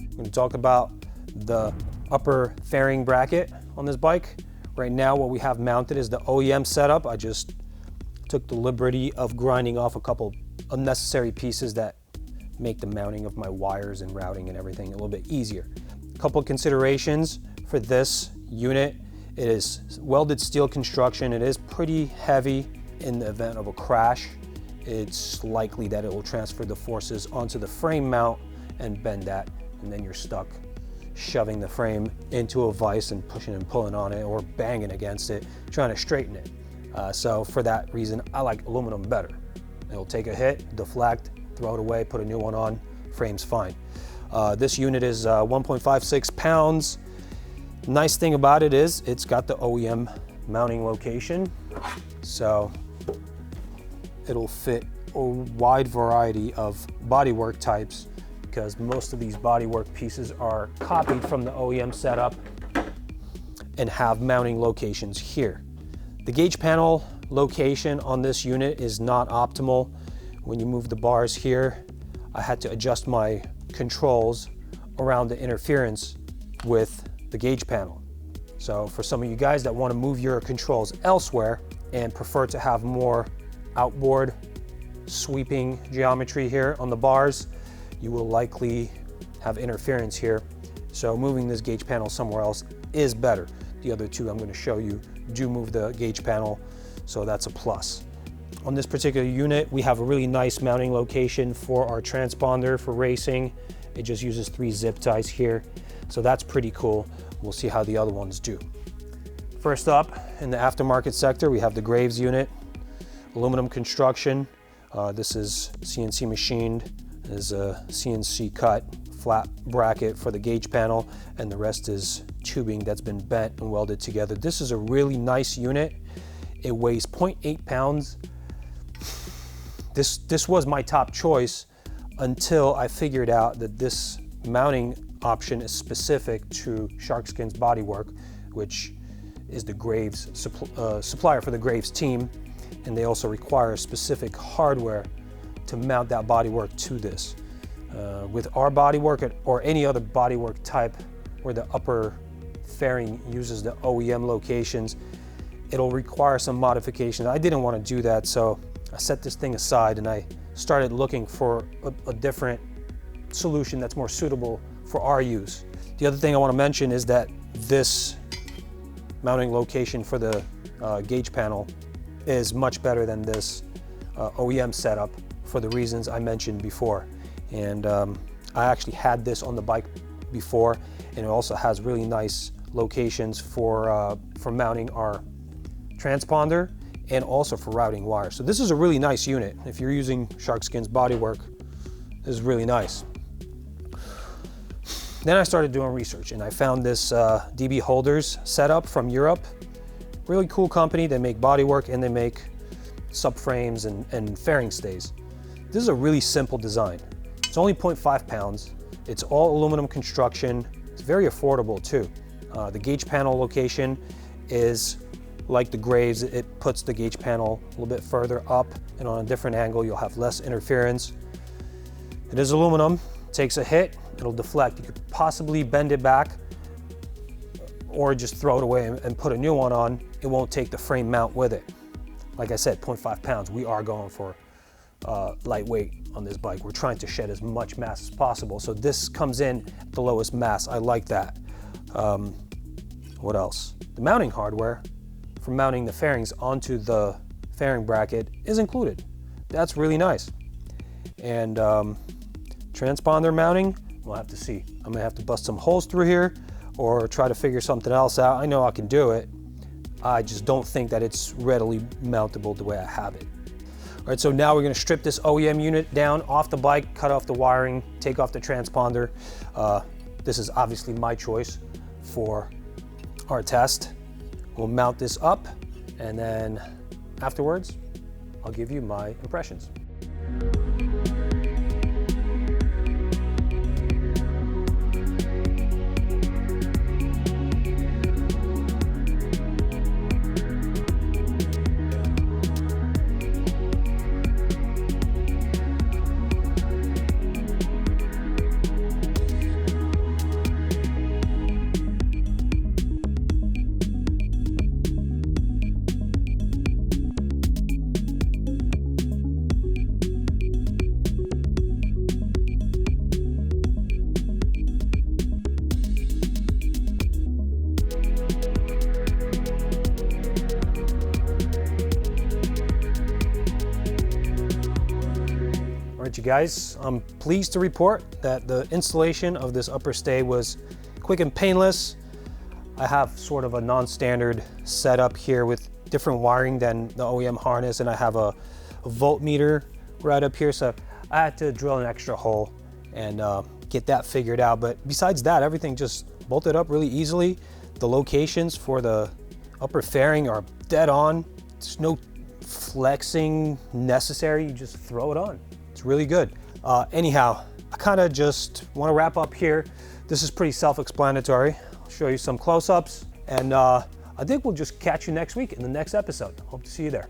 I'm going to talk about the upper fairing bracket on this bike. Right now what we have mounted is the OEM setup. I just took the liberty of grinding off a couple unnecessary pieces that make the mounting of my wires and routing and everything a little bit easier. A couple of considerations for this unit. It is welded steel construction. It is pretty heavy. In the event of a crash, it's likely that it will transfer the forces onto the frame mount and bend that, and then you're stuck shoving the frame into a vise and pushing and pulling on it, or banging against it trying to straighten it. So for that reason, I like aluminum better. It'll take a hit, deflect, throw it away, put a new one on, frame's fine. This unit is 1.56 pounds. Nice thing about it is it's got the OEM mounting location, so it'll fit a wide variety of bodywork types, because most of these bodywork pieces are copied from the OEM setup and have mounting locations here. The gauge panel location on this unit is not optimal. When you move the bars here, I had to adjust my controls around the interference with the gauge panel. So for some of you guys that want to move your controls elsewhere and prefer to have more outboard sweeping geometry here on the bars, you will likely have interference here. So moving this gauge panel somewhere else is better. The other two I'm going to show you do move the gauge panel, so that's a plus. On this particular unit, we have a really nice mounting location for our transponder for racing. It just uses 3 zip ties here, so that's pretty cool. We'll see how the other ones do. First up, in the aftermarket sector, we have the Graves unit, aluminum construction. This is CNC machined. There's a CNC cut flat bracket for the gauge panel, and the rest is tubing that's been bent and welded together. This is a really nice unit. It weighs 0.8 pounds. This was my top choice until I figured out that this mounting option is specific to Sharkskin's bodywork, which is the Graves supplier for the Graves team, and they also require specific hardware to mount that bodywork to this. With our bodywork or any other bodywork type where the upper fairing uses the OEM locations, it'll require some modification. I didn't want to do that, so I set this thing aside and I started looking for a different solution that's more suitable for our use. The other thing I want to mention is that this mounting location for the gauge panel is much better than this OEM setup for the reasons I mentioned before. And I actually had this on the bike before, and it also has really nice locations for mounting our transponder and also for routing wires. So this is a really nice unit. If you're using Sharkskin's bodywork, this is really nice. Then I started doing research and I found this DB Holders setup from Europe. Really cool company. They make bodywork and they make subframes and fairing stays. This is a really simple design. It's only 0.5 pounds. It's all aluminum construction. It's very affordable too. The gauge panel location is like the Graves. It puts the gauge panel a little bit further up, and on a different angle you'll have less interference. It is aluminum. Takes a hit, it'll deflect. You could possibly bend it back or just throw it away and put a new one on. It won't take the frame mount with it. Like I said, 0.5 pounds. We are going for lightweight on this bike. We're trying to shed as much mass as possible. So this comes in at the lowest mass. I like that. What else? The mounting hardware for mounting the fairings onto the fairing bracket is included. That's really nice. And transponder mounting, we'll have to see. I'm gonna have to bust some holes through here or try to figure something else out. I know I can do it. I just don't think that it's readily mountable the way I have it. All right, so now we're gonna strip this OEM unit down off the bike, cut off the wiring, take off the transponder. This is obviously my choice for our test. We'll mount this up, and then afterwards, I'll give you my impressions. right, you guys, I'm pleased to report that the installation of this upper stay was quick and painless. I have sort of a non-standard setup here with different wiring than the OEM harness, and I have a voltmeter right up here, so I had to drill an extra hole and get that figured out. But besides that, everything just bolted up really easily. The locations for the upper fairing are dead on. There's no flexing necessary, you just throw it on. It's really good. Anyhow, I kind of just want to wrap up here. This is pretty self-explanatory. I'll show you some close-ups, and I think we'll just catch you next week in the next episode. Hope to see you there.